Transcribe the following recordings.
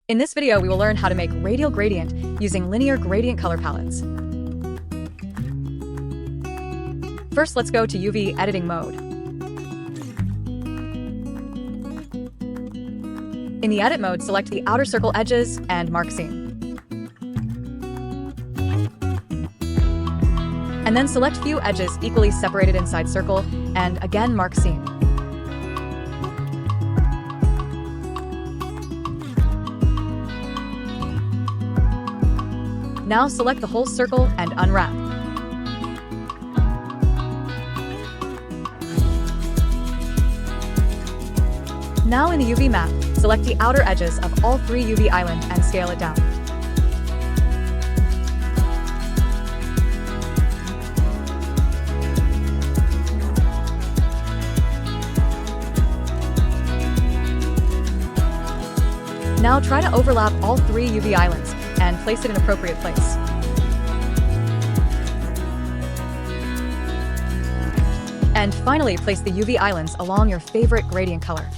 In this video, we will learn how to make radial gradient using linear gradient color palettes. First, let's go to UV editing mode. In the edit mode, select the outer circle edges and mark seam. And then select few edges equally separated inside circle and again mark seam. Now select the whole circle and unwrap. Now in the UV map, select the outer edges of all 3 UV islands and scale it down. Now try to overlap all 3 UV islands and place it in appropriate place. And finally, place the UV islands along your favorite gradient color.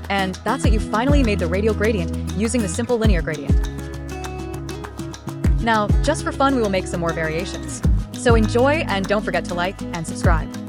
And that's it, you finally made the radial gradient using the simple linear gradient. Now, just for fun, we will make some more variations. So enjoy and don't forget to like and subscribe.